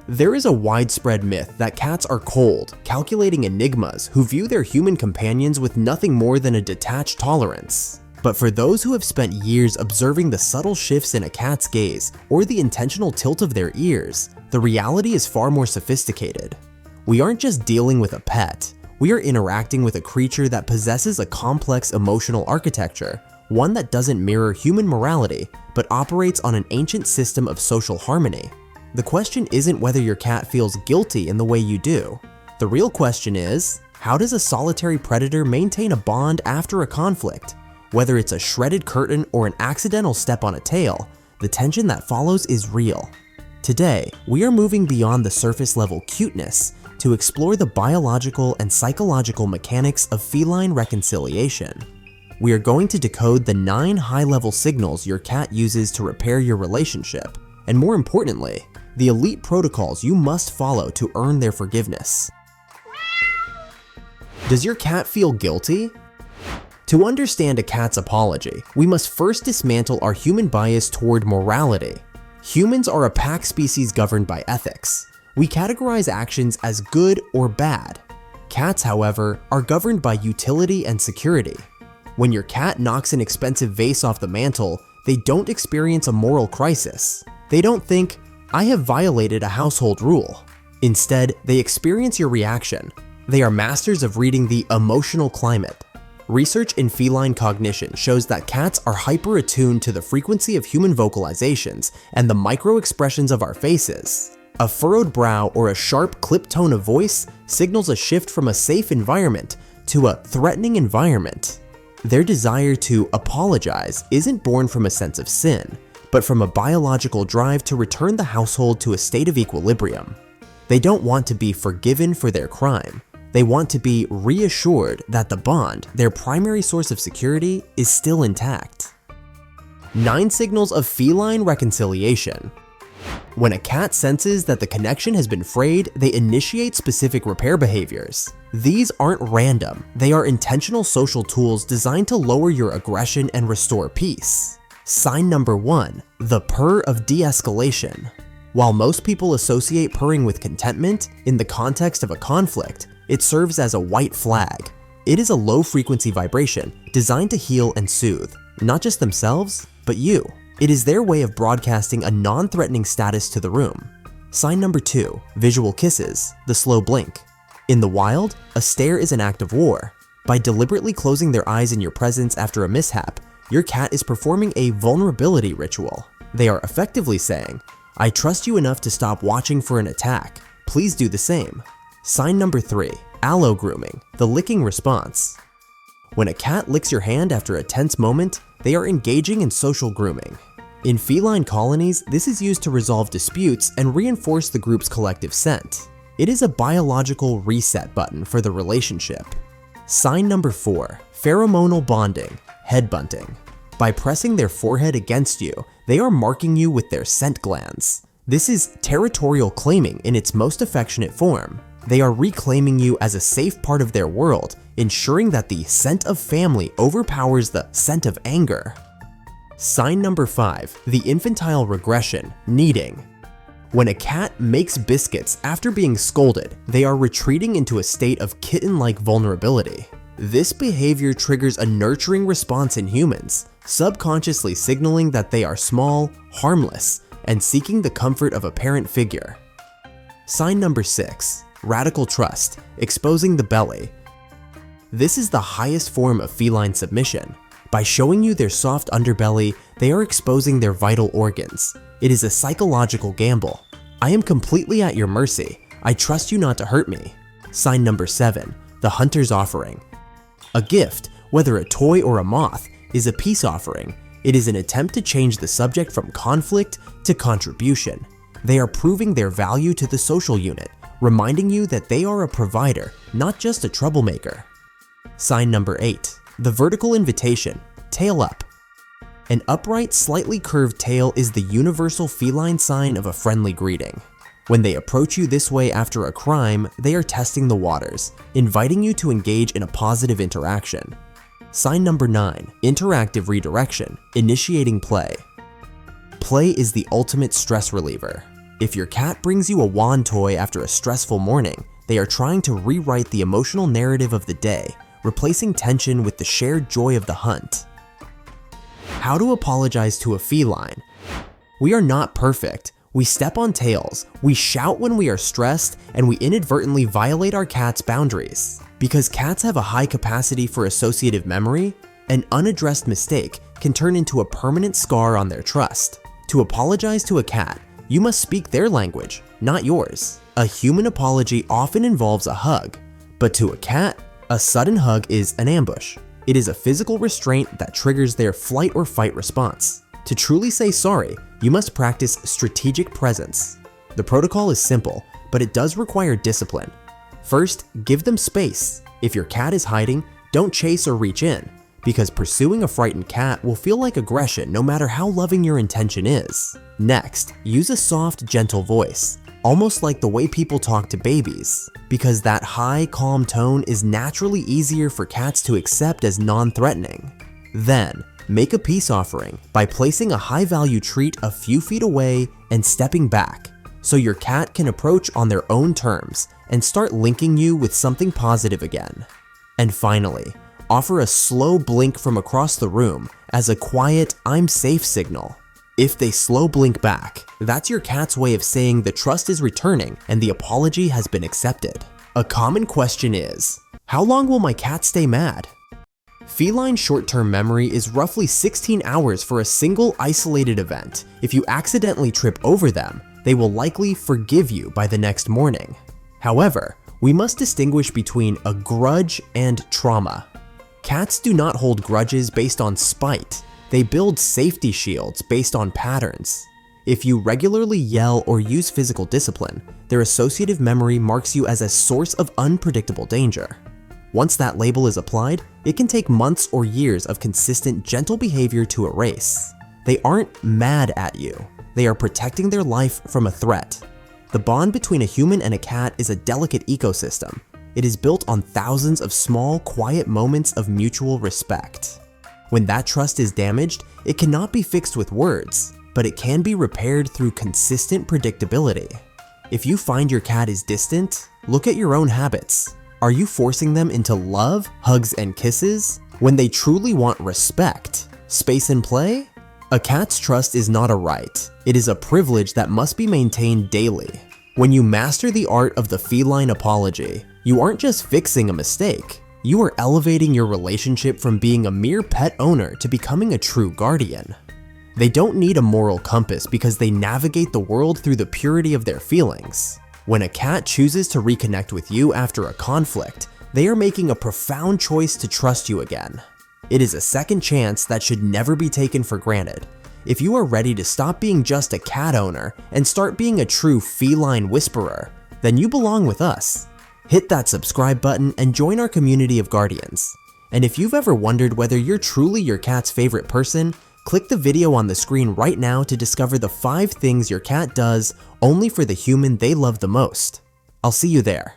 There is a widespread myth that cats are cold, calculating enigmas who view their human companions with nothing more than a detached tolerance. But for those who have spent years observing the subtle shifts in a cat's gaze or the intentional tilt of their ears, the reality is far more sophisticated. We aren't just dealing with a pet, we are interacting with a creature that possesses a complex emotional architecture, one that doesn't mirror human morality, but operates on an ancient system of social harmony. The question isn't whether your cat feels guilty in the way you do. The real question is, how does a solitary predator maintain a bond after a conflict? Whether it's a shredded curtain or an accidental step on a tail, the tension that follows is real. Today, we are moving beyond the surface level cuteness to explore the biological and psychological mechanics of feline reconciliation. We are going to decode the 9 high-level signals your cat uses to repair your relationship, and more importantly, the elite protocols you must follow to earn their forgiveness. Does your cat feel guilty? To understand a cat's apology, we must first dismantle our human bias toward morality. Humans are a pack species governed by ethics. We categorize actions as good or bad. Cats, however, are governed by utility and security. When your cat knocks an expensive vase off the mantle, they don't experience a moral crisis. They don't think, "I have violated a household rule." Instead, they experience your reaction. They are masters of reading the emotional climate. Research in feline cognition shows that cats are hyper-attuned to the frequency of human vocalizations and the micro-expressions of our faces. A furrowed brow or a sharp, clipped tone of voice signals a shift from a safe environment to a threatening environment. Their desire to apologize isn't born from a sense of sin, but from a biological drive to return the household to a state of equilibrium. They don't want to be forgiven for their crime. They want to be reassured that the bond, their primary source of security, is still intact. 9 signals of feline reconciliation. When a cat senses that the connection has been frayed, they initiate specific repair behaviors. These aren't random, they are intentional social tools designed to lower your aggression and restore peace. Sign number 1, the purr of de-escalation. While most people associate purring with contentment, in the context of a conflict, it serves as a white flag. It is a low-frequency vibration designed to heal and soothe, not just themselves, but you. It is their way of broadcasting a non-threatening status to the room. Sign number 2, visual kisses, the slow blink. In the wild, a stare is an act of war. By deliberately closing their eyes in your presence after a mishap, your cat is performing a vulnerability ritual. They are effectively saying, "I trust you enough to stop watching for an attack. Please do the same." Sign number 3, allo grooming, the licking response. When a cat licks your hand after a tense moment, they are engaging in social grooming. In feline colonies, this is used to resolve disputes and reinforce the group's collective scent. It is a biological reset button for the relationship. Sign number 4, pheromonal bonding, head bunting. By pressing their forehead against you, they are marking you with their scent glands. This is territorial claiming in its most affectionate form. They are reclaiming you as a safe part of their world, ensuring that the scent of family overpowers the scent of anger. Sign number 5, the infantile regression, kneading. When a cat makes biscuits after being scolded, they are retreating into a state of kitten-like vulnerability. This behavior triggers a nurturing response in humans, subconsciously signaling that they are small, harmless, and seeking the comfort of a parent figure. Sign number 6, radical trust, exposing the belly. This is the highest form of feline submission. By showing you their soft underbelly, they are exposing their vital organs. It is a psychological gamble. "I am completely at your mercy. I trust you not to hurt me." Sign number 7, the hunter's offering. A gift, whether a toy or a moth, is a peace offering. It is an attempt to change the subject from conflict to contribution. They are proving their value to the social unit, reminding you that they are a provider, not just a troublemaker. Sign number 8, the vertical invitation, tail up. An upright, slightly curved tail is the universal feline sign of a friendly greeting. When they approach you this way after a crime, they are testing the waters, inviting you to engage in a positive interaction. Sign number 9, interactive redirection, initiating play. Play is the ultimate stress reliever. If your cat brings you a wand toy after a stressful morning, they are trying to rewrite the emotional narrative of the day, replacing tension with the shared joy of the hunt. How to apologize to a feline. We are not perfect. We step on tails, we shout when we are stressed, and we inadvertently violate our cat's boundaries. Because cats have a high capacity for associative memory, an unaddressed mistake can turn into a permanent scar on their trust. To apologize to a cat, you must speak their language, not yours. A human apology often involves a hug, but to a cat, a sudden hug is an ambush. It is a physical restraint that triggers their flight or fight response. To truly say sorry, you must practice strategic presence. The protocol is simple, but it does require discipline. First, give them space. If your cat is hiding, don't chase or reach in, because pursuing a frightened cat will feel like aggression no matter how loving your intention is. Next, use a soft, gentle voice, almost like the way people talk to babies, because that high, calm tone is naturally easier for cats to accept as non-threatening. Then, make a peace offering by placing a high-value treat a few feet away and stepping back, so your cat can approach on their own terms and start linking you with something positive again. And finally, offer a slow blink from across the room as a quiet "I'm safe" signal. If they slow blink back, that's your cat's way of saying the trust is returning and the apology has been accepted. A common question is, how long will my cat stay mad? Feline short-term memory is roughly 16 hours for a single isolated event. If you accidentally trip over them, they will likely forgive you by the next morning. However, we must distinguish between a grudge and trauma. Cats do not hold grudges based on spite. They build safety shields based on patterns. If you regularly yell or use physical discipline, their associative memory marks you as a source of unpredictable danger. Once that label is applied, it can take months or years of consistent, gentle behavior to erase. They aren't mad at you. They are protecting their life from a threat. The bond between a human and a cat is a delicate ecosystem. It is built on thousands of small, quiet moments of mutual respect. When that trust is damaged, it cannot be fixed with words, but it can be repaired through consistent predictability. If you find your cat is distant, look at your own habits. Are you forcing them into love, hugs, and kisses when they truly want respect, space, and play? A cat's trust is not a right. It is a privilege that must be maintained daily. When you master the art of the feline apology, you aren't just fixing a mistake. You are elevating your relationship from being a mere pet owner to becoming a true guardian. They don't need a moral compass because they navigate the world through the purity of their feelings. When a cat chooses to reconnect with you after a conflict, they are making a profound choice to trust you again. It is a second chance that should never be taken for granted. If you are ready to stop being just a cat owner and start being a true feline whisperer, then you belong with us. Hit that subscribe button and join our community of guardians. And if you've ever wondered whether you're truly your cat's favorite person, click the video on the screen right now to discover the 5 things your cat does only for the human they love the most. I'll see you there.